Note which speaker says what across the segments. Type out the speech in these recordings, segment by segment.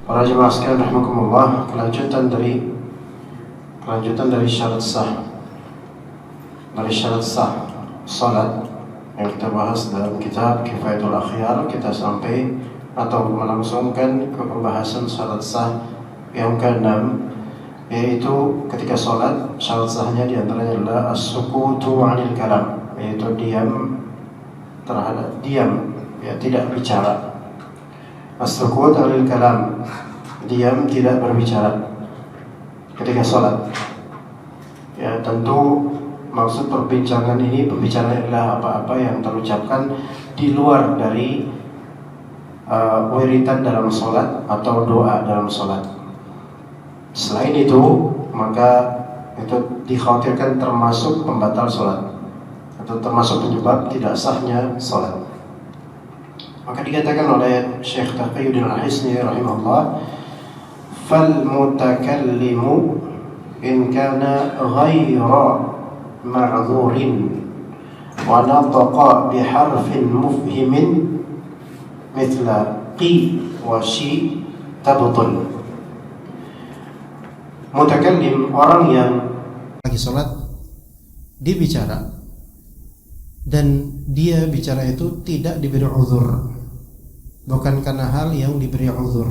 Speaker 1: Para jemaah sekalian rahimakumullah, kelanjutan dari syarat sah. Dari syarat sah salat yang kita bahas dalam kitab Kifayatul Akhyar, kita sampai atau melangsungkan ke pembahasan syarat sah yang ke-6, yaitu ketika salat syarat sahnya diantaranya adalah as-sukutu 'anil kalam, yaitu diam, ya, tidak bicara. As-sukut 'anil kalam, diam, tidak berbicara ketika sholat. Ya, tentu maksud perbincangan ini, pembicaraan adalah apa-apa yang terucapkan di luar dari wiritan dalam sholat atau doa dalam sholat. Selain itu, maka itu dikhawatirkan termasuk pembatal sholat atau termasuk penyebab tidak sahnya sholat. Maka dikatakan oleh Syekh Taqiyuddin Al-Hisni rahimahullah, fal mutakallimu in kana ghayra ma'dhurin wa nataqa biharfin mufhimin mithla qi wa shi tabtul. Mutakallim, orang yang lagi sholat, dia bicara dan dia bicara itu tidak diberi uzur, bukan karena hal yang diberi uzur,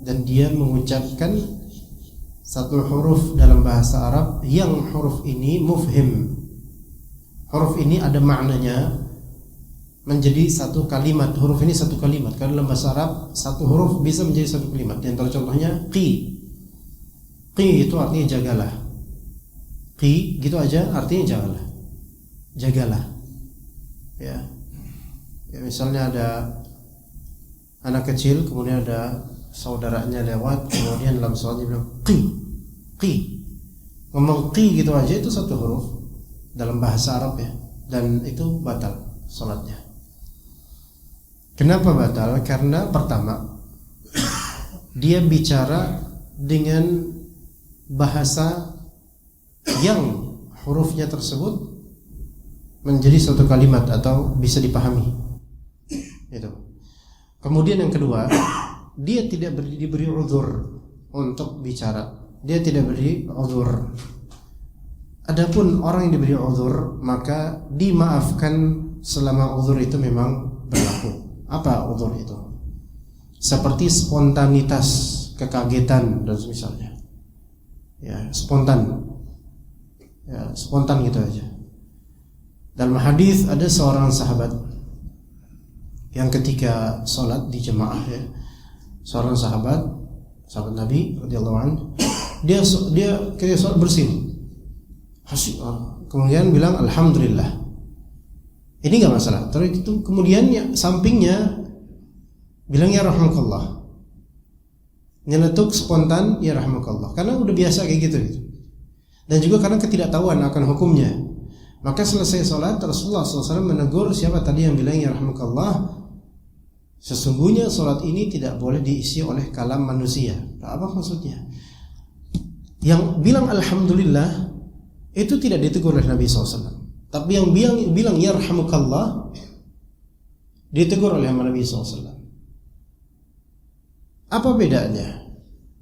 Speaker 1: dan dia mengucapkan satu huruf dalam bahasa Arab yang huruf ini mufhim. Huruf ini ada maknanya menjadi satu kalimat. Huruf ini satu kalimat. Karena dalam bahasa Arab satu huruf bisa menjadi satu kalimat. Di antara contohnya qi. Qi itu artinya jagalah. Qi gitu aja artinya jagalah. Jagalah. Ya, misalnya ada anak kecil, kemudian ada saudaranya lewat, kemudian dalam sholatnya bilang qi. Ngomong qi gitu aja itu satu huruf dalam bahasa Arab, ya, dan itu batal sholatnya. Kenapa batal? Karena pertama, dia bicara dengan bahasa yang hurufnya tersebut menjadi suatu kalimat atau bisa dipahami. Itu. Kemudian yang kedua, dia tidak diberi uzur untuk bicara. Dia tidak beri uzur. Adapun orang yang diberi uzur, maka dimaafkan selama uzur itu memang berlaku. Apa uzur itu? Seperti spontanitas, kekagetan dan semisalnya. Ya, spontan. Ya, spontan gitu aja. Dalam hadis ada seorang sahabat yang ketika sholat di jemaah, ya, seorang sahabat Nabi radhiyallahu anhu, dia ketika sholat bersin, kemudian bilang alhamdulillah. Ini nggak masalah. Terus itu kemudian ya, sampingnya bilang ya rahmakallah. Nyeletuk spontan ya rahmakallah, karena udah biasa kayak gitu. Dan juga karena ketidaktahuan akan hukumnya. Maka selesai sholat, Rasulullah SAW menegur siapa tadi yang bilang ya rahmakallah, sesungguhnya sholat ini tidak boleh diisi oleh kalam manusia. Apa maksudnya? Yang bilang alhamdulillah itu tidak ditegur oleh Nabi SAW, tapi yang bilang ya rahmakallah ditegur oleh Nabi SAW. Apa bedanya?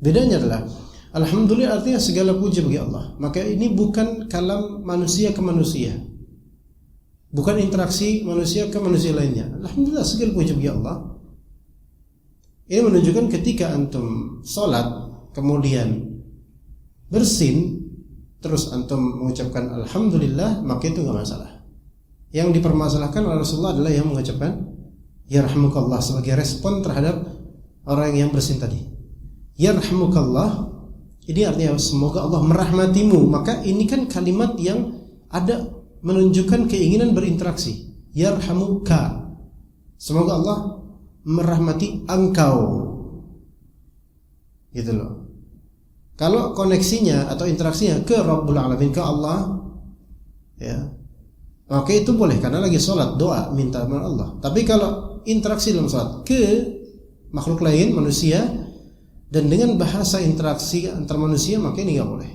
Speaker 1: Bedanya adalah alhamdulillah artinya segala puji bagi Allah. Maka ini bukan kalam manusia ke manusia, bukan interaksi manusia ke manusia lainnya. Alhamdulillah segala puji bagi Allah. Ini menunjukkan ketika antum sholat kemudian bersin terus antum mengucapkan alhamdulillah, maka itu enggak masalah. Yang dipermasalahkan oleh Rasulullah adalah yang mengucapkan ya rahmukallah sebagai respon terhadap orang yang bersin tadi. Ya rahmukallah ini artinya semoga Allah merahmatimu. Maka ini kan kalimat yang ada menunjukkan keinginan berinteraksi. Yarhamuka, semoga Allah merahmati engkau. Gitu loh. Kalau koneksinya atau interaksinya ke Rabbul Alamin, ke Allah, ya, maka itu boleh karena lagi sholat, doa, minta sama Allah. Tapi kalau interaksi dalam sholat ke makhluk lain, manusia, dan dengan bahasa interaksi antar manusia, maka ini enggak boleh.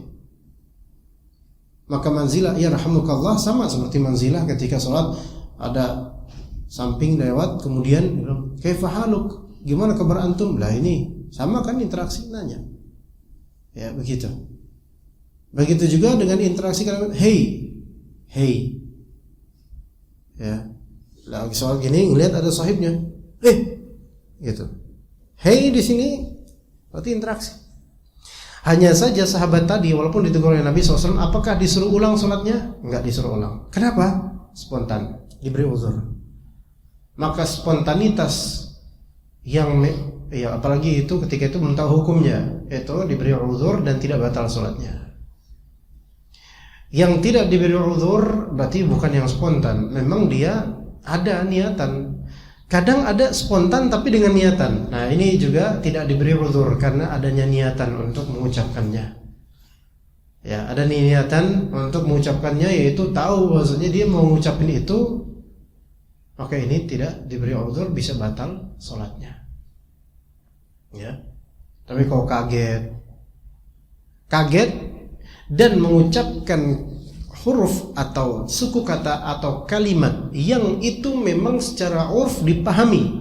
Speaker 1: Maka manzilah ya rahmukallah sama seperti manzilah ketika sholat ada samping lewat kemudian bilang kaifa haluk, gimana kabar antum? Lah ini sama kan interaksi nanya. Ya, begitu. Begitu juga dengan interaksi kalimat hey. Ya. Lagi soal gini ngelihat ada sahibnya. Gitu. Hey di sini berarti interaksi. Hanya saja sahabat tadi walaupun ditegur oleh Nabi SAW, apakah disuruh ulang sholatnya? Enggak disuruh ulang. Kenapa? Spontan, diberi uzur. Maka spontanitas yang ya apalagi itu ketika itu belum tahu hukumnya, itu diberi uzur dan tidak batal sholatnya. Yang tidak diberi uzur berarti bukan yang spontan. Memang dia ada niatan. Kadang ada spontan tapi dengan niatan. Nah ini juga tidak diberi uzur karena adanya niatan untuk mengucapkannya. Ya, ada niatan untuk mengucapkannya, yaitu tahu bahwasanya dia mau mengucapkan itu. Maka ini tidak diberi uzur, bisa batal sholatnya. Ya. Tapi kalau kaget dan mengucapkan huruf atau suku kata atau kalimat yang itu memang secara urf dipahami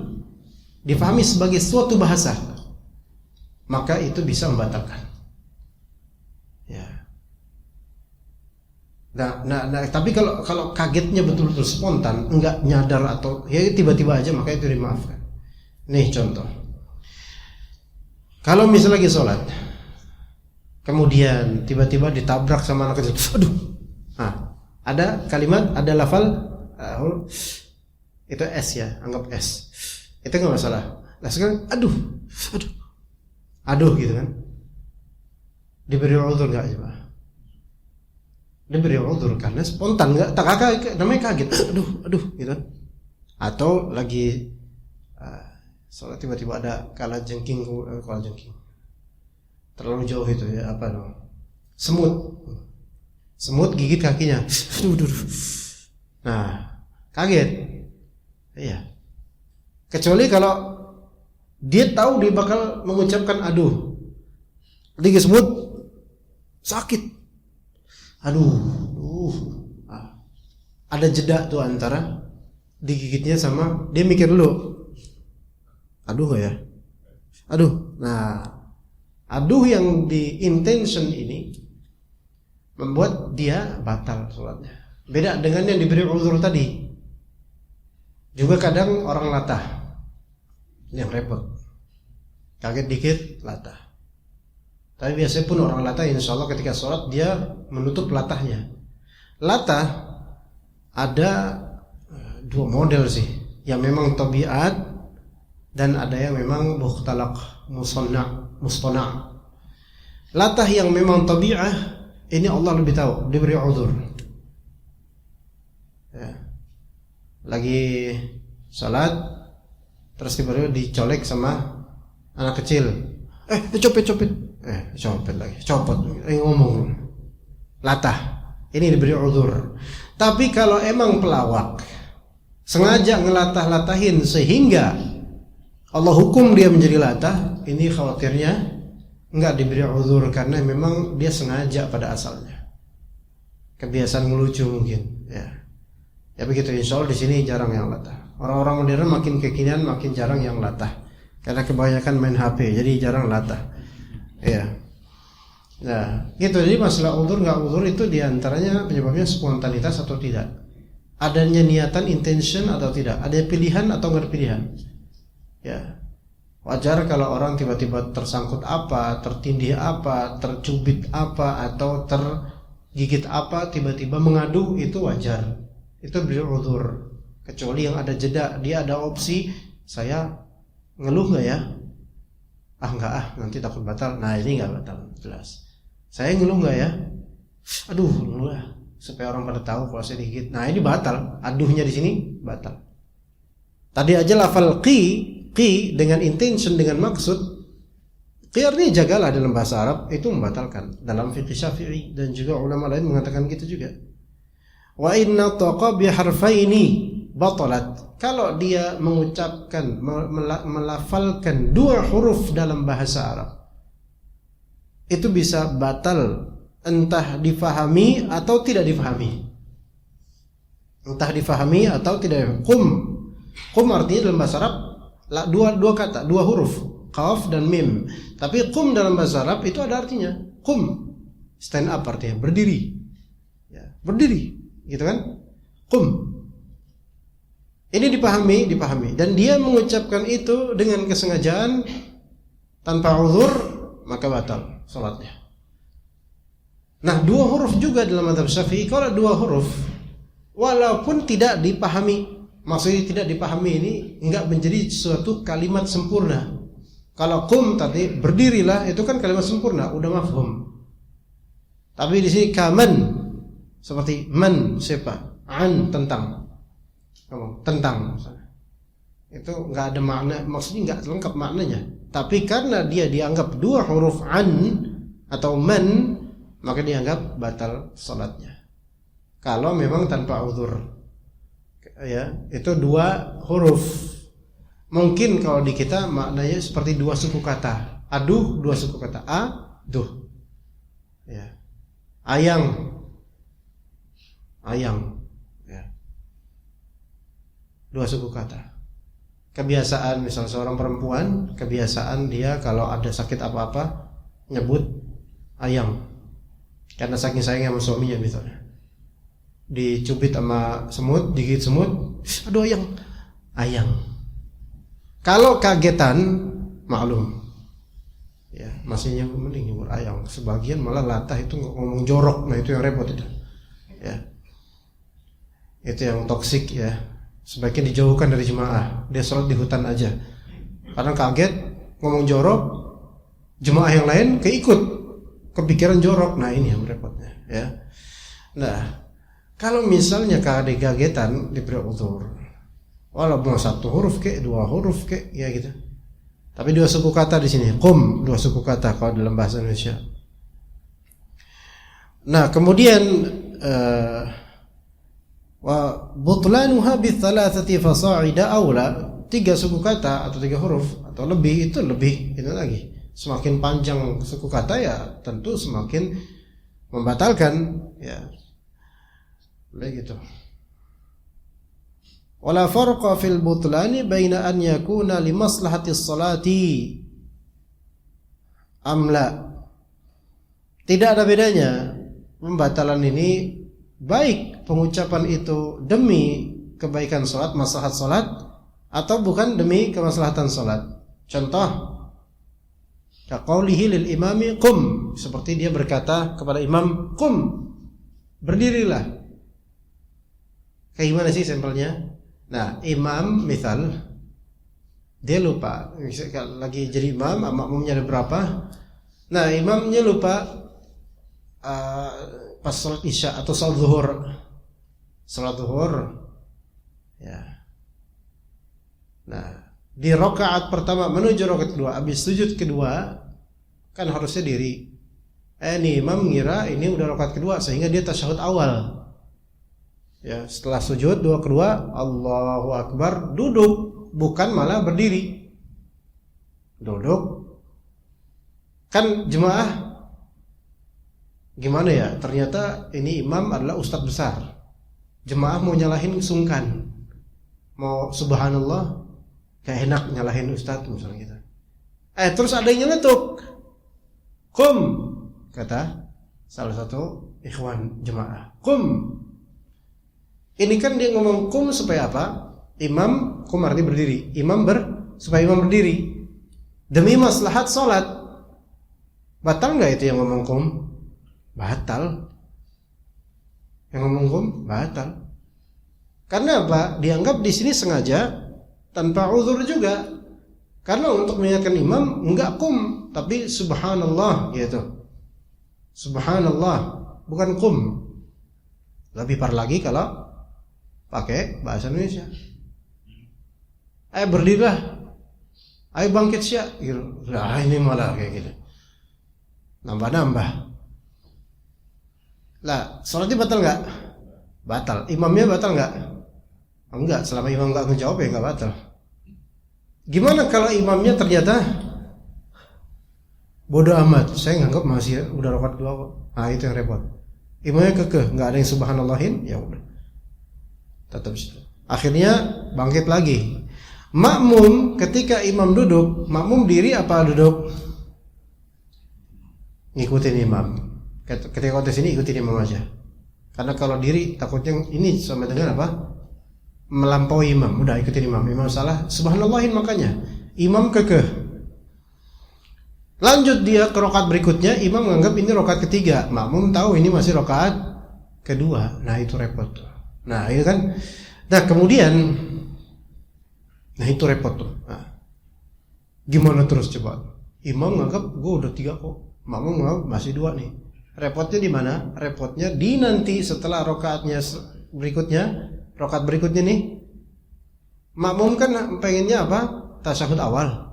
Speaker 1: sebagai suatu bahasa, maka itu bisa membatalkan. Ya. Nah, tapi kalau kagetnya betul-betul spontan, enggak nyadar atau ya tiba-tiba aja, maka itu dimaafkan. Nih contoh. Kalau misalnya lagi sholat, kemudian tiba-tiba ditabrak sama anak kecil, aduh. Nah, ada kalimat, ada lafal itu S ya, anggap S. Itu nggak masalah. Nah sekarang, aduh gitu kan. Diberi uzur nggak coba? Diberi uzur karena spontan, nggak namanya kaget. Aduh gitu. Atau lagi soalnya tiba-tiba ada kalajengking, terlalu jauh itu ya apa dong? Semut gigit kakinya. Aduh. Nah, kaget. Iya. Kecuali kalau dia tahu dia bakal mengucapkan aduh. Digigit semut sakit. Aduh. Ada jeda tuh antara digigitnya sama dia mikir dulu. Aduh gak ya? Aduh. Nah, aduh yang di intention ini membuat dia batal sholatnya. Beda dengan yang diberi uzur tadi. Juga kadang orang latah, yang repot, kaget dikit latah. Tapi biasanya pun orang latah, insya Allah ketika sholat dia menutup latahnya. Latah ada dua model sih, yang memang tabiat dan ada yang memang mukhtalaq, mustana'. Latah yang memang tabi'ah ini Allah lebih tahu, diberi uzur. Ya. Lagi salat terus tiba-tiba dicolek sama anak kecil. Copet lagi. Copot. Ngomong. Latah. Ini diberi uzur. Tapi kalau emang pelawak sengaja ngelatah-latahin sehingga Allah hukum dia menjadi latah, ini khawatirnya enggak diberi uzur karena memang dia sengaja pada asalnya. Kebiasaan ngelucu mungkin, ya. Ya begitu, insya Allah di sini jarang yang latah. Orang-orang modern makin kekinian makin jarang yang latah. Karena kebanyakan main HP, jadi jarang latah. Ya. Nah, gitu. Jadi masalah uzur enggak uzur itu diantaranya penyebabnya spontanitas atau tidak. Adanya niatan, intention atau tidak. Ada pilihan atau enggak ada pilihan. Ya. Wajar kalau orang tiba-tiba tersangkut apa, tertindih apa, tercubit apa, atau tergigit apa, tiba-tiba mengadu, itu wajar. Itu beri uzur. Kecuali yang ada jeda, dia ada opsi, saya ngeluh nggak ya? Enggak nanti takut batal. Nah ini nggak batal, jelas. Saya ngeluh nggak ya? Aduh, ngeluh lah, supaya orang pada tahu kalau saya digigit. Nah ini batal, aduhnya di sini batal. Tadi aja lafal qi dengan intention, dengan maksud, qi artinya jagalah dalam bahasa Arab, itu membatalkan dalam fiqh Syafi'i, dan juga ulama lain mengatakan gitu juga. Wa inna taqa bi harfaini batalat. Kalau dia mengucapkan, melafalkan dua huruf dalam bahasa Arab, itu bisa batal, entah difahami atau tidak difahami. Entah difahami atau tidak. Qum artinya dalam bahasa Arab dua kata, dua huruf, qaf dan mim. Tapi qum dalam bahasa Arab itu ada artinya. Qum, stand up artinya, berdiri. Ya, berdiri, gitu kan? Qum. Ini dipahami dan dia mengucapkan itu dengan kesengajaan tanpa uzur, maka batal salatnya. Nah, dua huruf juga dalam mazhab Syafi'i. Kalau dua huruf walaupun tidak dipahami, maksudnya tidak dipahami ini enggak menjadi suatu kalimat sempurna. Kalau qum tadi berdirilah itu kan kalimat sempurna, udah mafhum. Tapi di sini kaman seperti man siapa, an tentang. Tentang misalnya. Itu enggak ada makna, maksudnya enggak lengkap maknanya. Tapi karena dia dianggap dua huruf an atau man, maka dianggap batal salatnya. Kalau memang tanpa uzur. Ya, itu dua huruf. Mungkin kalau di kita maknanya seperti dua suku kata. Aduh, dua suku kata. Aduh. Ya. Ayang. Ya. Dua suku kata. Kebiasaan misal seorang perempuan, kebiasaan dia kalau ada sakit apa-apa nyebut ayang. Karena saking sayangnya sama suaminya misalnya. Dicubit sama semut, digigit semut, aduh ayang. Kalau kagetan, maklum. Ya, masih mending nyebut ayang. Sebagian malah latah itu ngomong jorok, nah itu yang repot itu. Ya. Itu yang toksik ya. Sebaiknya dijauhkan dari jemaah. Dia sholat di hutan aja. Karena kaget ngomong jorok, jemaah yang lain keikut kepikiran jorok. Nah ini yang repotnya ya. Nah, kalau misalnya kagetan diberi uzur, walaupun satu huruf kek, dua huruf kek, ya gitu. Tapi dua suku kata di sini, qum, dua suku kata kalau dalam bahasa Indonesia. Nah, kemudian wa butlanuha bi thalathati fasa'ida aula, tiga suku kata atau tiga huruf atau lebih itu lebih itu lagi. Semakin panjang suku kata ya tentu semakin membatalkan ya. Begitu. Wala farqa fil butlani baina an yakuna li maslahati sholati amla. Tidak ada bedanya pembatalan ini baik pengucapan itu demi kebaikan salat, maslahat salat atau bukan demi kemaslahatan salat. Contoh, kaqaulihi lil imami qum, seperti dia berkata kepada imam qum, berdirilah. Kayak gimana sih sampelnya? Nah, imam misal dia lupa, lagi jadi imam, makmumnya ada berapa? Nah, imamnya lupa pas salat isya atau salat zuhur, ya. Nah, di rakaat pertama menuju rakaat kedua, habis sujud kedua kan harusnya diri. Ini imam ngira ini udah rakaat kedua sehingga dia tasyahud awal. Ya, setelah sujud dua kedua, Allahu Akbar, duduk, bukan malah berdiri. Duduk. Kan jemaah gimana ya? Ternyata ini imam adalah ustadz besar. Jemaah mau nyalahin sungkan. Mau subhanallah, kayak enak nyalahin ustadz misalnya gitu. Terus ada yang nyeletuk. Qum, kata salah satu ikhwan jemaah. Qum. Ini kan dia ngomong kum supaya apa? Imam, kum artinya berdiri. Supaya imam berdiri. Demi maslahat salat. Batal enggak itu yang ngomong kum? Batal. Yang ngomong kum? Batal. Karena apa? Dianggap di sini sengaja tanpa uzur juga. Karena untuk mengingatkan imam enggak kum, tapi subhanallah gitu. Subhanallah, bukan kum. Lebih parah lagi kalau pakai bahasa Indonesia. Ayo berdirilah, ayo bangkit sya, gitu. Nah, ini malah kayak gitu. Nambah-nambah. Lah, salatnya batal nggak? Batal. Imamnya batal nggak? Enggak. Selama imam nggak ngejawab ya nggak batal. Gimana kalau imamnya ternyata bodoh amat? Saya nganggap masih udah rakaat dua kok. Nah itu yang repot. Imamnya kekeh, nggak ada yang subhanallahin, ya udah. Tetap akhirnya bangkit lagi. Makmum ketika imam duduk, makmum diri apa duduk? Ngikutin imam. Ketika konteks ini ikutin imam aja. Karena kalau diri takutnya ini sama dengan apa? Melampaui imam. Udah ikutin imam. Imam salah, subhanallahin makanya. Imam kekeh. Lanjut dia ke rakaat berikutnya, imam menganggap ini rakaat ketiga. Makmum tahu ini masih rakaat kedua. Nah, itu repot. Nah, itu kan. Nah, kemudian itu repot tuh. Nah, gimana terus coba? Imam menganggap gue udah 3 kok. Makmum menganggap masih 2 nih. Repotnya di mana? Repotnya di nanti setelah rakaatnya berikutnya, rakaat berikutnya nih. Makmum kan pengennya apa? Tasyahud awal.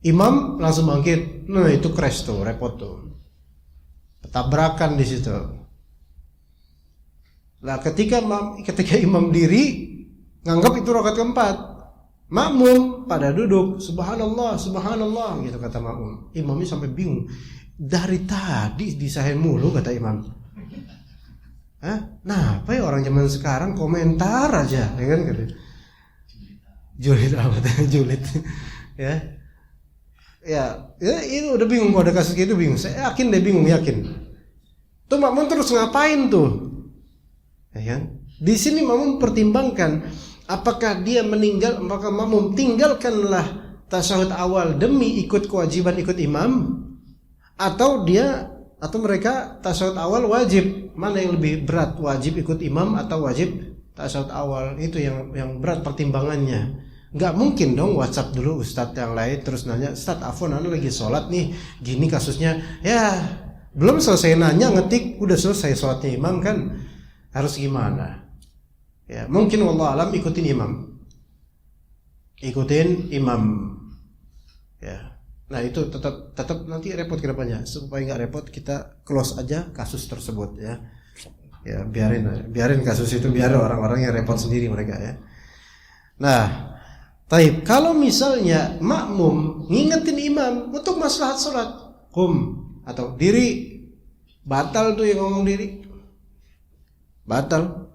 Speaker 1: Imam langsung bangkit. Nah, itu crash tuh, repot tuh. Tabrakan di situ. Nah, ketika imam diri nganggap itu rakaat keempat. Makmum pada duduk, subhanallah, subhanallah gitu kata makmum. Imamnya sampai bingung. Dari tadi disahin mulu kata imam. Hah? Nah, apa ya orang zaman sekarang komentar aja, ya kan gitu. Julid amat, julid. Ya, itu udah bingung kalau ada kasus gitu bingung. Saya yakin dia bingung, yakin. Tuh makmum terus ngapain tuh? Ya kan? Di sini makmum pertimbangkan apakah dia meninggal, maka makmum tinggalkanlah tasyahud awal demi ikut kewajiban ikut imam, atau mereka tasyahud awal wajib. Mana yang lebih berat, wajib ikut imam atau wajib tasyahud awal? Itu yang berat pertimbangannya. Nggak mungkin dong WhatsApp dulu ustadz yang lain terus nanya, Ustadz Afwan anu lagi sholat nih, gini kasusnya. Ya belum selesai nanya ngetik udah selesai sholatnya imam kan, harus gimana? Ya mungkin wallahu alam ikutin imam. Ya, nah itu tetap nanti repot ke depannya. Supaya nggak repot kita close aja kasus tersebut ya. Ya biarin kasus itu, biar orang-orang yang repot sendiri mereka ya. Nah, taib, kalau misalnya makmum ngingetin imam untuk maslahat sholat, atau diri, batal tuh yang ngomong diri, batal.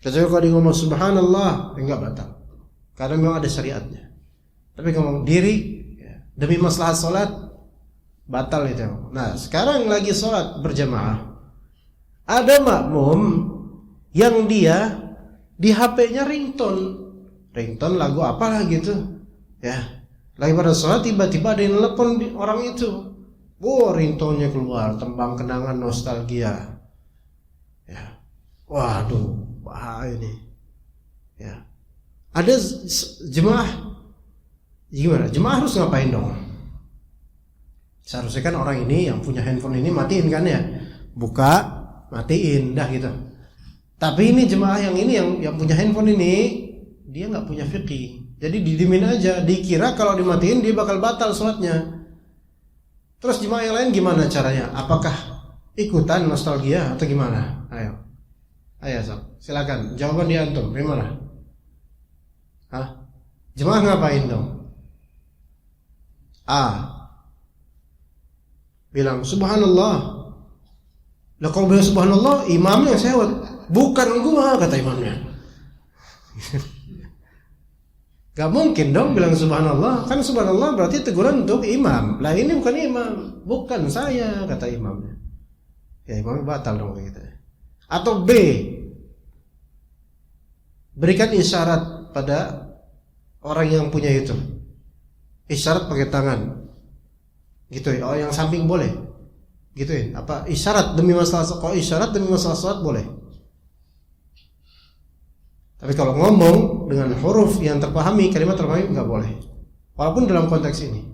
Speaker 1: Kecuali kalau dia ngomong subhanallah, enggak batal, karena memang ada syariatnya. Tapi kalau ngomong diri ya, demi maslahat sholat, batal itu. Nah sekarang lagi sholat berjamaah, ada makmum yang dia di HP-nya ringtone lagu apalah gitu ya, lagi pada sholat tiba-tiba ada yang telepon orang itu, ringtone-nya keluar, tembang kenangan nostalgia ya, waduh bahaya ini ya. Ada jemaah gimana? Jemaah harus ngapain dong? Seharusnya kan orang ini yang punya handphone ini matiin kan ya, buka matiin dah gitu. Tapi ini jemaah yang ini yang punya handphone ini, dia nggak punya fikih, jadi didimin aja, dikira kalau dimatiin dia bakal batal sholatnya. Terus jemaah yang lain gimana caranya? Apakah ikutan nostalgia atau gimana? Ayo sob, silakan jawaban dia antum, gimana? Jemaah ngapain dong? Bilang subhanallah. Lah kalau bilang subhanallah, imamnya sewot, bukan gua kata imamnya. Gak mungkin dong bilang subhanallah, kan subhanallah berarti teguran untuk imam. Lah ini bukan imam, bukan saya kata imamnya. Ya imamnya batal dong kayak gitu. Atau B, berikan isyarat pada orang yang punya itu, isyarat pakai tangan, gitu ya. Oh yang samping boleh, gitu ya. Apa isyarat demi masalah? Kalau isyarat demi masalah sholat boleh. Tapi kalau ngomong dengan huruf yang terpahami, kalimat terpahami nggak boleh, walaupun dalam konteks ini.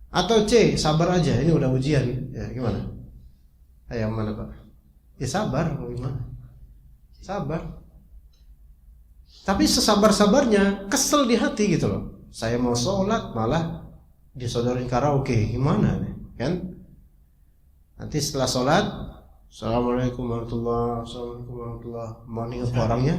Speaker 1: Atau C, sabar aja, ini udah ujian, ya gimana? Ayo mana Pak? Ya sabar, gimana? Sabar. Tapi sesabar-sabarnya kesel di hati gitu loh. Saya mau sholat malah disodorin karaoke, gimana nih? Kan? Nanti setelah sholat, Assalamualaikum warahmatullahi wabarakatuh. Mau ingat orangnya,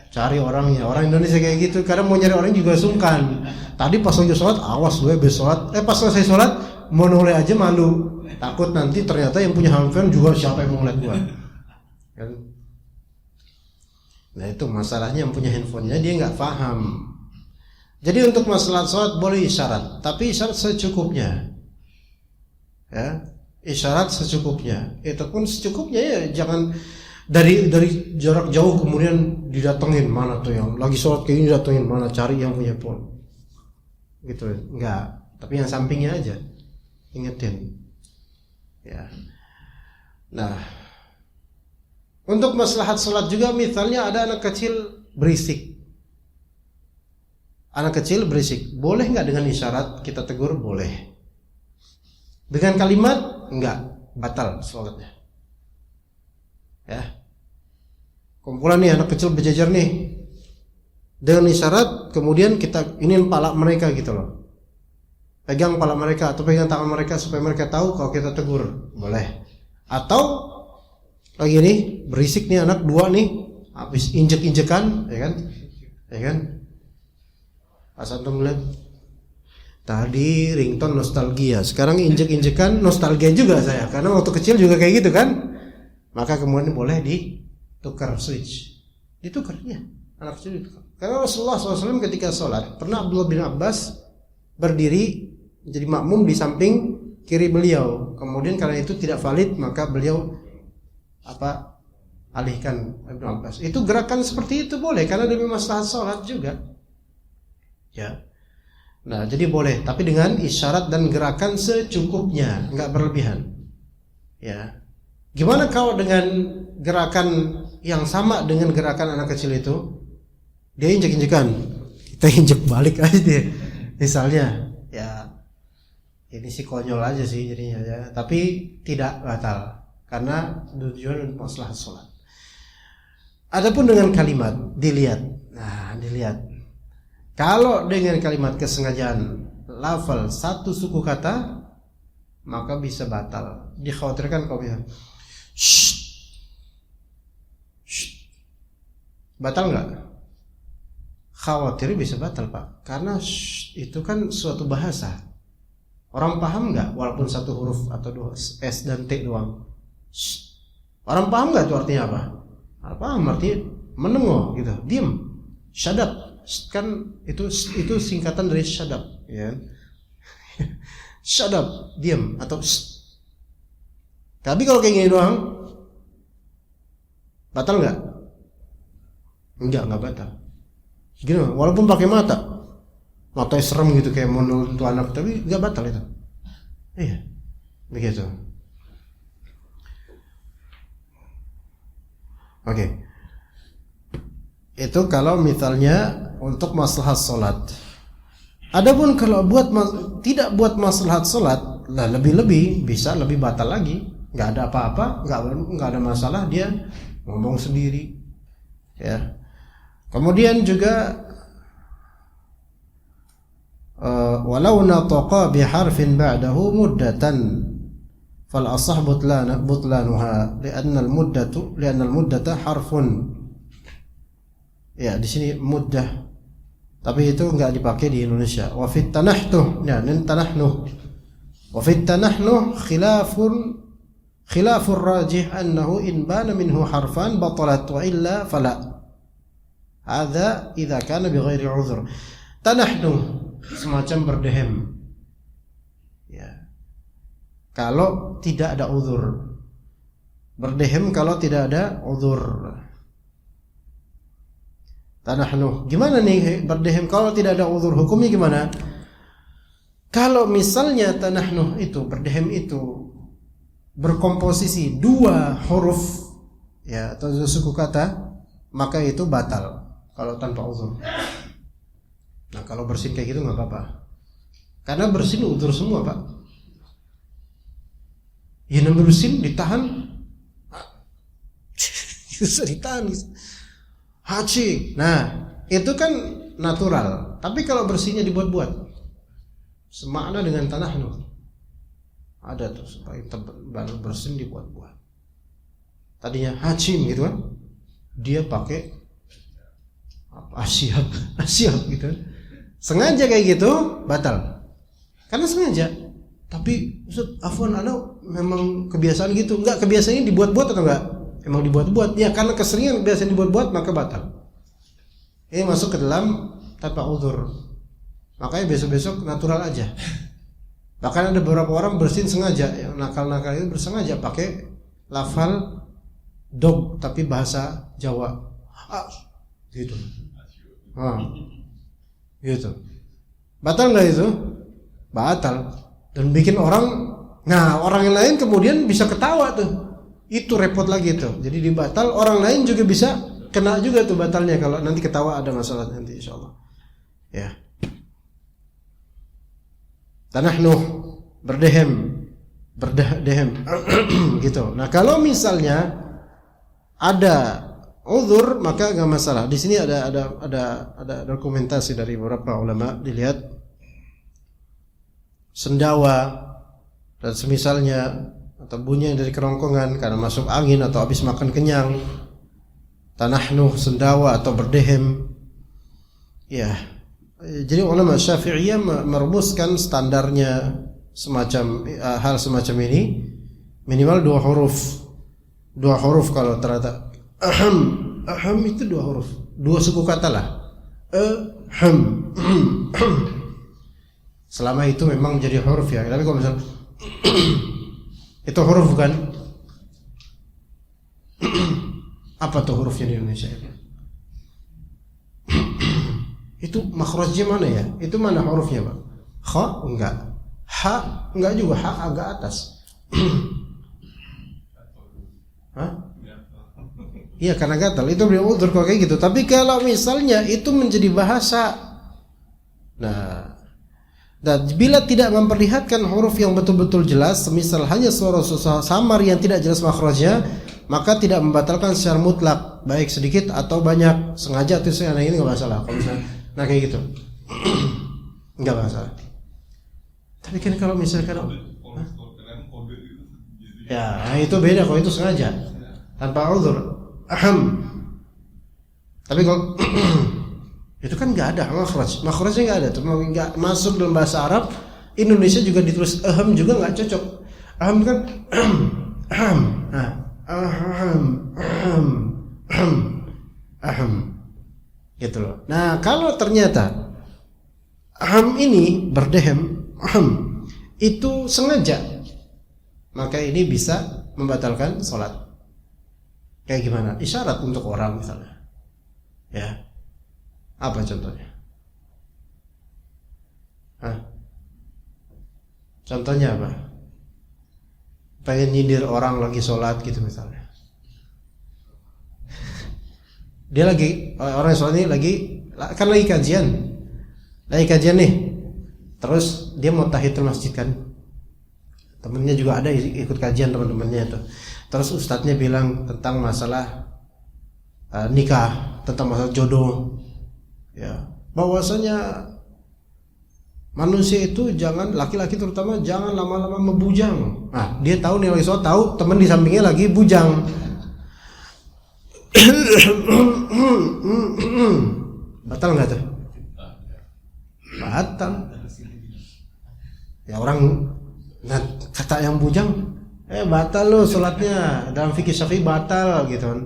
Speaker 1: cari orangnya. Orang Indonesia kayak gitu. Kadang mau nyari orang juga sungkan. Tadi pas lagi sholat, awas gue besok sholat. Pas selesai sholat, mau noleh aja malu. Takut nanti ternyata yang punya handphone juga siapa yang mau ngeliat gue. Kan? Nah itu masalahnya, yang punya handphonenya dia nggak paham. Jadi untuk masalah sholat boleh isyarat, tapi isyarat secukupnya. Ya, isyarat secukupnya. Itu pun secukupnya ya, jangan dari jarak jauh kemudian didatengin, mana tuh yang lagi sholat kayak ini, datengin mana, cari yang punya phone. Gitu, enggak. Tapi yang sampingnya aja ingetin. Ya. Nah, untuk maslahat sholat juga, misalnya ada anak kecil berisik. Anak kecil berisik, boleh nggak dengan isyarat kita tegur? Boleh. Dengan kalimat enggak, batal sholatnya. Ya, kumpulan nih anak kecil berjejer nih, dengan isyarat kemudian kita ini pala mereka gitu loh, pegang pala mereka atau pegang tangan mereka supaya mereka tahu kalau kita tegur, boleh. Atau lagi nih berisik nih anak dua nih, habis injek-injekan, ya kan? Pas antum lihat tadi ringtone nostalgia, sekarang injek-injekan nostalgia juga saya, karena waktu kecil juga kayak gitu kan. Maka kemudian boleh ditukar switch, ditukar ya, anak kecil ditukar. Karena Rasulullah SAW ketika sholat pernah Abdullah bin Abbas berdiri menjadi makmum di samping kiri beliau. Kemudian karena itu tidak valid, maka beliau alihkan Ibnu Abbas. Itu gerakan seperti itu boleh karena demi maslahat sholat juga. Ya. Nah, jadi boleh, tapi dengan isyarat dan gerakan secukupnya, enggak berlebihan. Ya. Gimana kalau dengan gerakan yang sama dengan gerakan anak kecil itu? Dia injek-injekan, kita injek balik aja dia. Misalnya, ya ini sih konyol aja sih jadinya ya, tapi tidak batal karena tujuan untuk maslahat sholat. Adapun dengan kalimat dilihat. Nah, dilihat. Kalau dengan kalimat kesengajaan lafal satu suku kata, maka bisa batal. Dikhawatirkan kalau bisa batal nggak? Khawatir bisa batal, Pak, karena itu kan suatu bahasa. Orang paham nggak walaupun satu huruf atau dua S dan T doang? Orang paham nggak itu artinya apa? Paham, artinya menengok gitu, diam, syadab. Kan itu singkatan dari syadab, ya. Syadab, diam atau tapi kalau kayak gini doang batal nggak? Enggak batal. Gini, walaupun pakai matanya serem gitu kayak mau nonton anak, tapi nggak batal itu. Iya, begitu. Oke. Itu kalau misalnya untuk maslahat sholat. Adapun kalau tidak buat maslahat sholat, lah lebih bisa lebih batal lagi. Nggak ada apa-apa, nggak ada masalah, dia ngomong sendiri. Ya. Kemudian juga walau nataqa biharfin ba'dahu muddatan fal asah butlanuha li'anna al-muddata harfun. Ya, di sini muddah. Tapi itu enggak dipakai di Indonesia. Wa fit tanahnuh, ya, tanahnuh. Wa fit tanahnuh khilafur rajih annahu in bana minhu harfan batalat wa illa fala. Hadza idza kana bighairi uzur. Tanahnuh semacam berdehem. Ya. Kalau tidak ada uzur. Berdehem kalau tidak ada uzur. Tanahnuh. Gimana nih berdehem kalau tidak ada uzur? Hukumnya gimana? Kalau misalnya tanahnuh itu, berdehem itu berkomposisi dua huruf, ya, atau suku kata, maka itu batal kalau tanpa uzur. Nah, kalau bersin kayak gitu nggak apa-apa, karena bersin uzur semua, Pak. Ya, bersin ditahan, bisa ditahan. Haji. Nah, itu kan natural. Tapi kalau bersihnya dibuat-buat, semakna dengan tanahnuh. Ada tuh supaya bersin dibuat-buat. Tadinya hajim gitu kan, dia pakai asyab gitu. Sengaja kayak gitu batal. Karena sengaja. Tapi Ustaz, afwan, ana memang kebiasaan gitu. Enggak, kebiasaannya dibuat-buat atau enggak? Emang dibuat-buat, ya karena keseringan biasanya dibuat-buat maka batal. Ini masuk ke dalam tanpa uzur. Makanya besok-besok natural aja. Bahkan ada beberapa orang bersin sengaja, yang nakal-nakal itu bersengaja pakai lafal dog tapi bahasa Jawa. Gitu. Gitu. Batal nggak itu? Batal. Dan bikin orang yang lain kemudian bisa ketawa tuh. Itu repot lagi tuh. Jadi dibatal, orang lain juga bisa kena juga tuh batalnya kalau nanti ketawa ada masalah nanti insyaallah. Ya. Tanahnu berdehem gitu. Nah, kalau misalnya ada uzur maka enggak masalah. Di sini ada dokumentasi dari beberapa ulama, dilihat sendawa dan semisalnya atau bunyi dari kerongkongan karena masuk angin atau habis makan kenyang, tanahnu, sendawa atau berdehem. Ya. Jadi ulama Syafi'iyah merumuskan standarnya semacam hal semacam ini minimal 2 huruf. 2 huruf kalau ternyata aham itu 2 huruf. 2 suku kata lah. Selama itu memang menjadi huruf ya. Tapi kalau misalnya itu huruf bukan? Apa tuh hurufnya di Indonesia? Itu makhrajnya mana ya? Itu mana hurufnya, Pak? Kha enggak. Ha enggak juga, ha agak atas. Hah? Iya, karena gatal. Itu beliau udzur kok kayak gitu. Tapi kalau misalnya itu menjadi bahasa, nah, dan bila tidak memperlihatkan huruf yang betul-betul jelas, semisal hanya suara samar yang tidak jelas makhrajnya, maka tidak membatalkan secara mutlak, baik sedikit atau banyak, sengaja atau sengaja, ini enggak masalah. Kalau misalnya, nah kayak gitu, enggak masalah. Tapi kan kalau misalkan, ya itu beda kalau itu sengaja, tanpa uzur. Tapi kalau itu kan nggak ada makhrajnya nggak ada, nggak masuk dalam bahasa Arab. Indonesia juga ditulis juga nggak cocok. Kan gitu loh. Nah, kalau ternyata ini berdehem itu sengaja, maka ini bisa membatalkan sholat. Kayak gimana? Isyarat untuk orang misalnya. Ya. Apa contohnya? Contohnya apa? Pengen nyindir orang lagi sholat gitu misalnya. Dia lagi, orang sholat ini lagi kajian nih. Terus dia mau tahiyatul masjid kan. Temennya juga ada ikut kajian teman-temannya itu. Terus ustadznya bilang tentang masalah nikah, tentang masalah jodoh. Ya, bahwasanya manusia itu jangan, laki-laki terutama jangan lama-lama membujang. Nah, dia tahu nih lagi sholat, tahu teman di sampingnya lagi bujang. Batal nggak tuh? Batal. Ya orang kata yang bujang, batal lo sholatnya, dalam fikih Syafi'i batal gitu kan.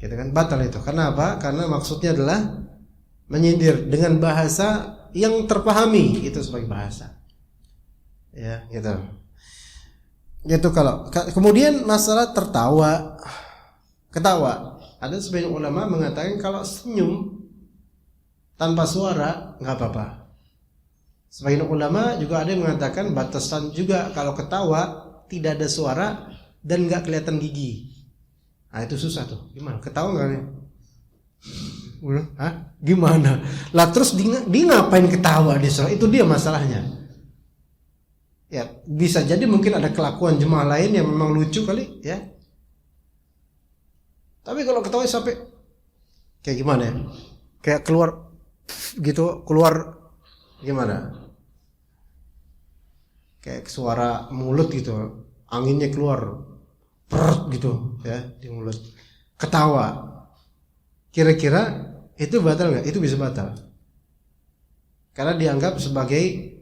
Speaker 1: Gitu kan, batal itu. Karena apa? Karena maksudnya adalah menyindir dengan bahasa yang terpahami, itu sebagai bahasa. Ya, gitu. Gitu kalau kemudian masalah ketawa. Ada sebagian ulama mengatakan kalau senyum tanpa suara nggak apa-apa. Sebagian ulama juga ada yang mengatakan batasan juga kalau ketawa tidak ada suara dan nggak kelihatan gigi. Nah itu susah tuh. Gimana? Ketawa nggak nih? Gimana? Lah terus dia ngapain ketawa di sholat? Itu dia masalahnya. Ya bisa jadi mungkin ada kelakuan jemaah lain yang memang lucu kali ya. Tapi kalau ketawa sampai kayak gimana ya? Kayak keluar gimana? Kayak suara mulut gitu, anginnya keluar, gitu ya di mulut. Ketawa. Kira-kira itu batal nggak? Itu bisa batal. Karena dianggap sebagai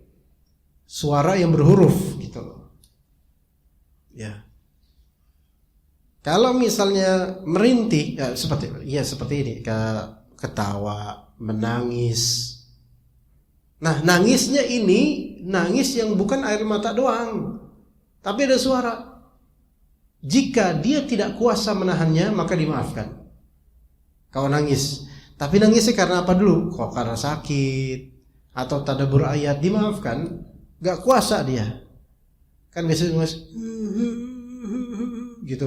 Speaker 1: suara yang berhuruf gitu loh. Ya. Kalau misalnya merintih, ya seperti ini, ketawa, menangis. Nah, nangisnya ini nangis yang bukan air mata doang, tapi ada suara. Jika dia tidak kuasa menahannya, maka dimaafkan. Kau nangis, tapi nangisnya karena apa dulu? Kok karena sakit atau tadabbur ayat, dimaafkan. Gak kuasa dia. Kan biasanya nangis gitu,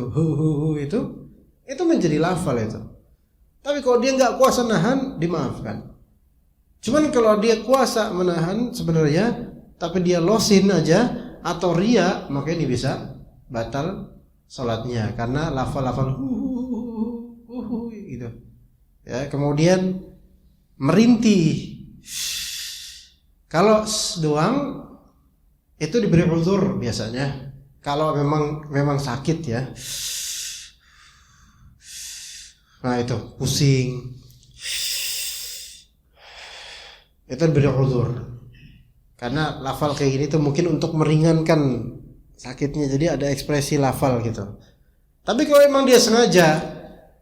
Speaker 1: itu menjadi lafal itu. Tapi kalau dia nggak kuasa nahan, dimaafkan. Cuman kalau dia kuasa menahan sebenarnya, tapi dia losin aja atau ria, maka ini bisa batal sholatnya karena lafal-lafal gitu. Ya, kemudian merintih. Kalau doang itu diberi uzur biasanya. Kalau memang sakit ya. Nah itu pusing, itu diberi uzur. Karena lafal kayak gini tuh mungkin untuk meringankan sakitnya, jadi ada ekspresi lafal gitu. Tapi kalau emang dia sengaja,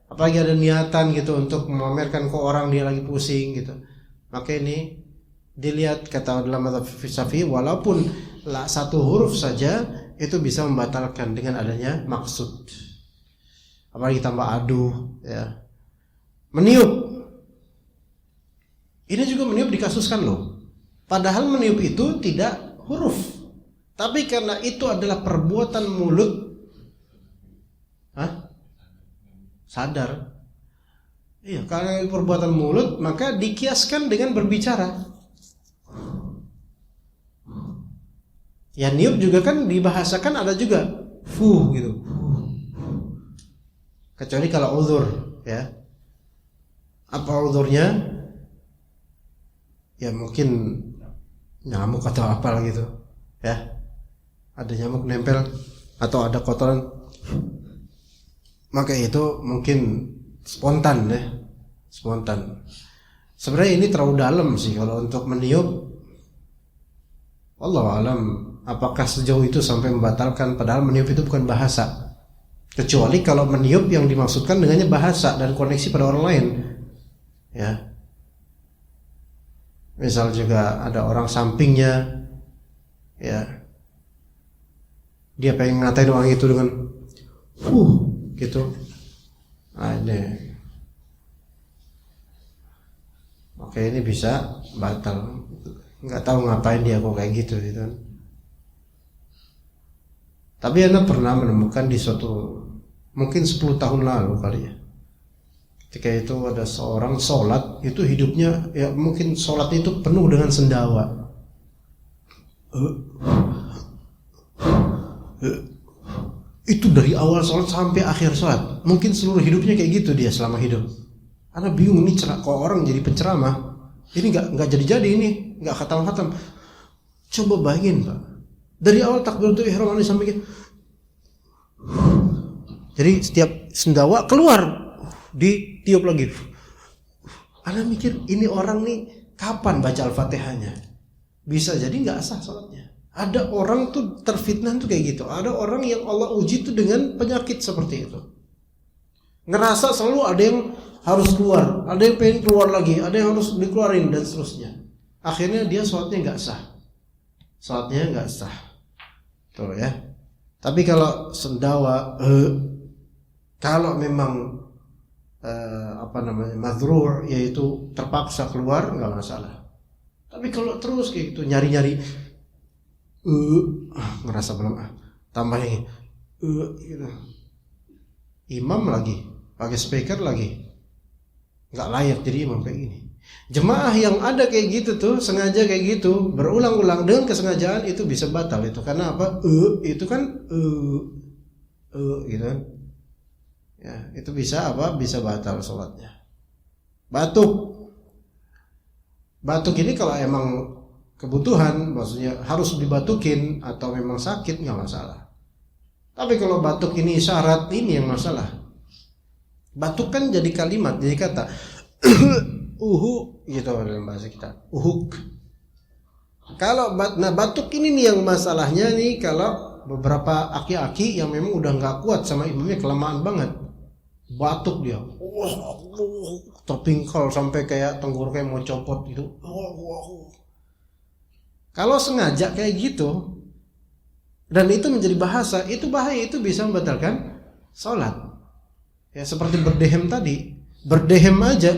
Speaker 1: apalagi ada niatan gitu untuk memamerkan ke orang dia lagi pusing gitu, maka ini dilihat kata dalam mazhab Syafi'i, walaupun satu huruf saja itu bisa membatalkan dengan adanya maksud. Apalagi tambah aduh ya. Meniup. Ini juga meniup dikasuskan loh. Padahal meniup itu tidak huruf. Tapi karena itu adalah perbuatan mulut, sadar. Iya, karena perbuatan mulut maka dikiaskan dengan berbicara. Ya niup juga kan dibahasakan ada juga gitu. Kecuali kalau uzur ya. Apa uzurnya? Ya mungkin nyamuk atau apa gitu ya. Ada nyamuk nempel atau ada kotoran. Maka itu mungkin spontan ya. Spontan. Sebenarnya ini terlalu dalam sih kalau untuk meniup. Wallahu alam, apakah sejauh itu sampai membatalkan, padahal meniup itu bukan bahasa. Kecuali kalau meniup yang dimaksudkan dengannya bahasa dan koneksi pada orang lain. Ya. Misal juga ada orang sampingnya ya. Dia pengen ngatain orang itu dengan gitu. Ada. Oke, ini bisa batal. Nggak tahu ngapain dia kok kayak gitu. Tapi Anda pernah menemukan di suatu mungkin 10 tahun lalu kali ya, ketika itu ada seorang sholat, itu hidupnya ya mungkin sholatnya itu penuh dengan sendawa. Itu dari awal sholat sampai akhir sholat, mungkin seluruh hidupnya kayak gitu dia selama hidup. Anda bingung ini kok orang jadi penceramah, ini nggak jadi ini, nggak khatam. Coba bayangin Pak, dari awal takbiratul ihram ini sampai gitu. Jadi setiap sendawa keluar ditiup lagi. Anda mikir ini orang nih kapan baca Al-Fatihahnya? Bisa jadi nggak sah sholatnya. Ada orang tuh terfitnah tuh kayak gitu. Ada orang yang Allah uji tuh dengan penyakit seperti itu. Ngerasa selalu ada yang harus keluar, ada yang pengen keluar lagi, ada yang harus dikeluarin dan seterusnya. Akhirnya dia sholatnya nggak sah. Sholatnya nggak sah. Tuh ya. Tapi kalau sendawa, kalau memang madhrur, yaitu terpaksa keluar, nggak masalah. Tapi kalau terus kayak gitu nyari-nyari, ngerasa belum, tambahnya gitu. Imam lagi pakai speaker lagi, nggak layak jadi imam kayak gini. Jemaah yang ada kayak gitu tuh sengaja kayak gitu berulang-ulang dengan kesengajaan, itu bisa batal itu karena apa? Itu kan gitu kan. Ya, itu bisa apa? Bisa batal sholatnya. Batuk ini kalau emang kebutuhan, maksudnya harus dibatukin atau memang sakit nggak masalah. Tapi kalau batuk ini syarat, ini yang masalah. Batuk kan jadi kalimat, jadi kata gitu dalam bahasa kita. Kalau batuk ini nih yang masalahnya nih, kalau beberapa aki-aki yang memang udah nggak kuat sama imamnya, kelamaan banget, batuk dia, terpingkal sampai kayak tenggorokannya mau copot gitu. Kalau sengaja kayak gitu dan itu menjadi bahasa, itu bahaya, itu bisa membatalkan sholat. Ya seperti berdehem tadi, berdehem aja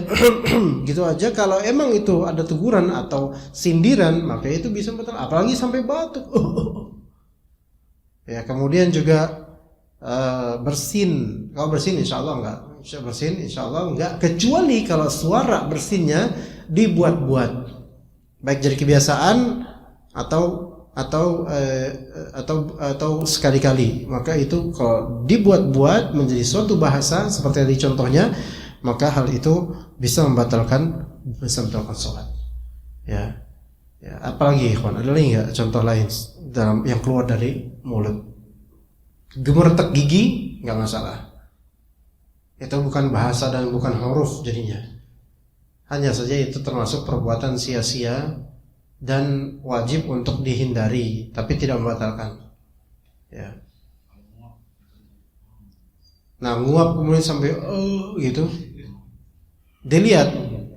Speaker 1: gitu aja, kalau emang itu ada teguran atau sindiran maka itu bisa membatalkan, apalagi sampai batuk. Ya kemudian juga bersin, kalau bersin insya Allah enggak, bersin insya Allah enggak, kecuali kalau suara bersinnya dibuat-buat, baik jadi kebiasaan atau sekali-kali, maka itu kalau dibuat-buat menjadi suatu bahasa seperti tadi contohnya, maka hal itu bisa membatalkan sholat. Ya, apalagi ikhwan, ada lagi nggak contoh lain dalam yang keluar dari mulut? Gemertek gigi nggak masalah, itu bukan bahasa dan bukan huruf jadinya, hanya saja itu termasuk perbuatan sia-sia dan wajib untuk dihindari, tapi tidak membatalkan. Ya. Nah, nguap kemudian sampai gitu, dilihat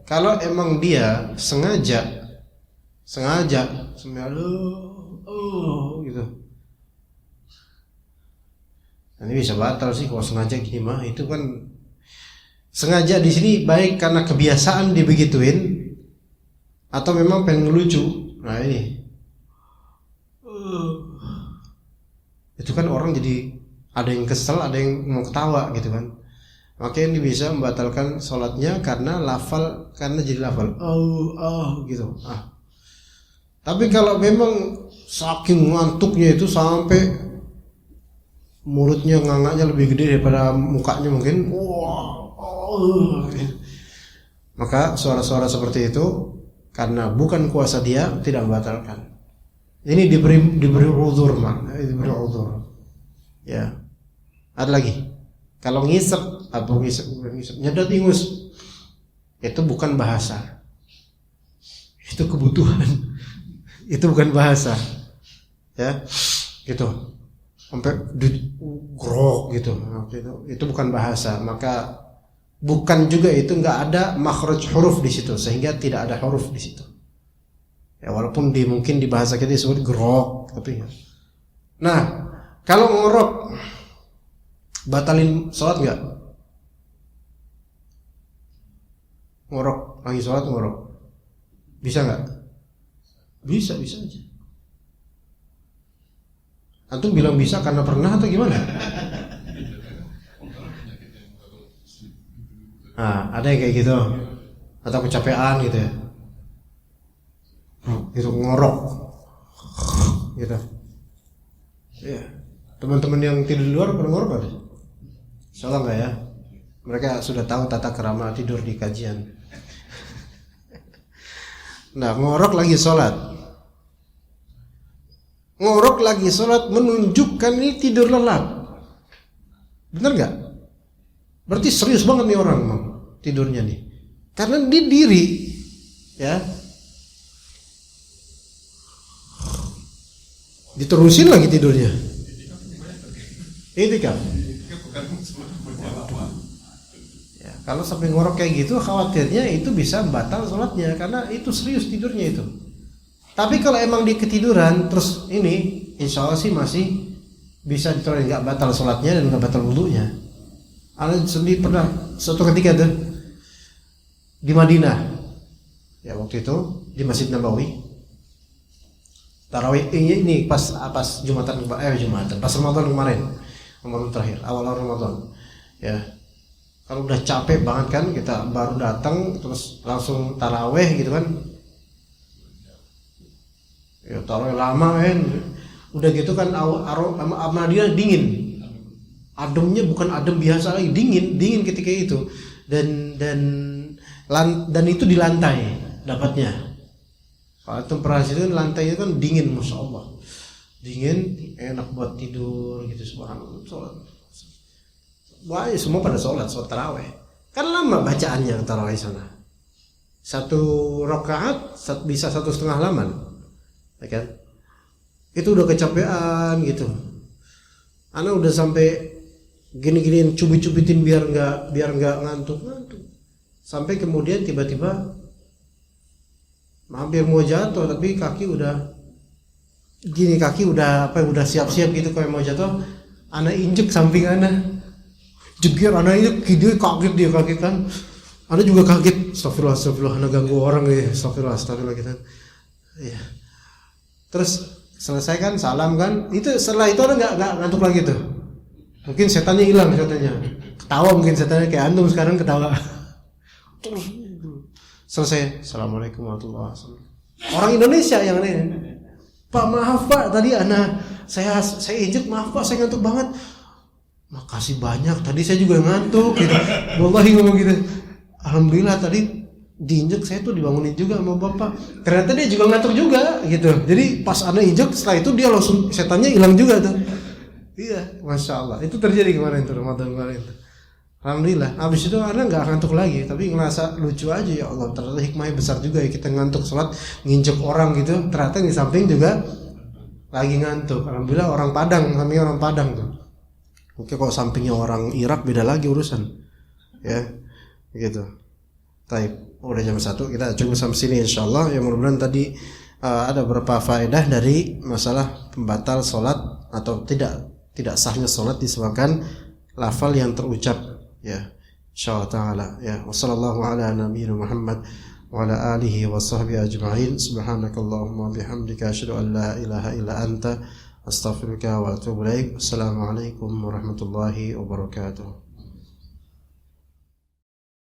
Speaker 1: kalau emang dia sengaja sampai gitu. Ini bisa batal sih kalau sengaja gini mah, itu kan sengaja di sini baik karena kebiasaan dibegituin atau memang pengen ngelucu. Nah ini itu kan orang jadi ada yang kesel, ada yang mau ketawa gitu kan. Makanya ini bisa membatalkan sholatnya karena jadi lafal gitu. Tapi kalau memang saking ngantuknya itu sampai mulutnya ngangaknya lebih gede daripada mukanya mungkin, maka suara-suara seperti itu karena bukan kuasa dia tidak membatalkan. Ini diberi uzur, diberi uzur. Ya. Ada lagi. Kalau ngisep, nyedot ingus, itu bukan bahasa. Itu kebutuhan. Itu bukan bahasa. Ya. Gitu. Sampai grok gitu. Itu bukan bahasa, maka bukan juga itu, nggak ada makhraj huruf di situ, sehingga tidak ada huruf di situ. Ya walaupun mungkin di bahasa kita disebut grok, tapi nah kalau ngorok batalin sholat nggak? Ngorok lagi sholat ngorok bisa nggak? Bisa aja. Antum bilang bisa karena pernah atau gimana? Nah, ada yang kayak gitu, atau kecapean gitu ya, itu ngorok, gitu. Ya, teman-teman yang tidur di luar pernah ngorok ada? Insyaallah enggak ya? Mereka sudah tahu tata krama tidur di kajian. Nah, ngorok lagi sholat. Ngorok lagi sholat menunjukkan ini tidur lelap. Bener nggak? Berarti serius banget nih orang tidurnya nih. Karena dia diri, ya. Diterusin lagi tidurnya. Ini kan. Ya, kalau sampai ngorok kayak gitu, khawatirnya itu bisa batal sholatnya karena itu serius tidurnya itu. Tapi kalau emang dia ketiduran terus ini, insya Allah sih masih bisa ditolerir, nggak batal sholatnya dan nggak batal wudunya. Ana sendiri pernah suatu ketika tuh di Madinah, ya waktu itu di Masjid Nabawi, tarawih ini pas Jumatan, pas Ramadan kemarin, Ramadan terakhir, awal Ramadan, ya. Kalau udah capek banget kan, kita baru datang terus langsung tarawih gitu kan. Ya taruh lama kan, udah gitu kan Madinah dingin, ademnya bukan adem biasa lagi, dingin ketika itu, dan itu di lantai dapatnya. Kalau tempat itu lantai itu kan dingin, masya Allah, dingin, enak buat tidur gitu, subhanallah. Sholat, wah semua pada sholat tarawih, kan lama bacaannya tarawih sana, satu rakaat bisa 1,5 laman. Ya kan? Itu udah kecapean gitu. Ana udah sampai gini-giniin, cubit-cubitin biar nggak ngantuk. Sampai kemudian tiba-tiba hampir mau jatuh, tapi kaki udah siap-siap gitu kayak mau jatuh. Anak injek samping anak, jegir anak injek, dia kaget kan. Anak juga kaget, astagfirullah, anak ganggu orang ya, astagfirullah gitu. Iya. Terus selesai kan, salam kan, itu setelah itu anak nggak ngantuk lagi tuh. Mungkin setannya hilang, ketawa mungkin setannya kayak antum sekarang ketawa. Terus selesai, assalamualaikum warahmatullahi wabarakatuh. Orang Indonesia yang ini, Pak maaf Pak, tadi saya injek, maaf Pak, saya ngantuk banget. Makasih banyak, tadi saya juga ngantuk gitu. Wallahi ngomong gitu. Alhamdulillah tadi diinjek, saya tuh dibangunin juga sama bapak. Ternyata dia juga ngantuk juga gitu. Jadi pas anak injek, setelah itu dia langsung setannya hilang juga tuh. Iya, masya Allah. Itu terjadi kemarin tuh, Ramadan kemarin tuh. Alhamdulillah. Habis itu anak nggak ngantuk lagi, tapi ngerasa lucu aja, ya Allah. Ternyata hikmahnya besar juga ya, kita ngantuk sholat nginjek orang gitu. Ternyata di samping juga lagi ngantuk. Alhamdulillah orang Padang, namanya orang Padang tuh. Oke, kalau sampingnya orang Irak beda lagi urusan. Ya, gitu. Taib. Udah jam 1, kita cukup sampai sini insyaallah. Ya mudah-mudahan tadi ada beberapa faedah dari masalah pembatal sholat atau tidak sahnya sholat disebabkan lafal yang terucap, ya insyaallah taala. Ya wassallallahu ala nabiyina Muhammad wa ala alihi wa sahbihi ajma'in. Subhanakallahumma bihamdika asyhadu an la ilaha illa anta astaghfiruka wa atubu ilaik. Assalamualaikum warahmatullahi wabarakatuh.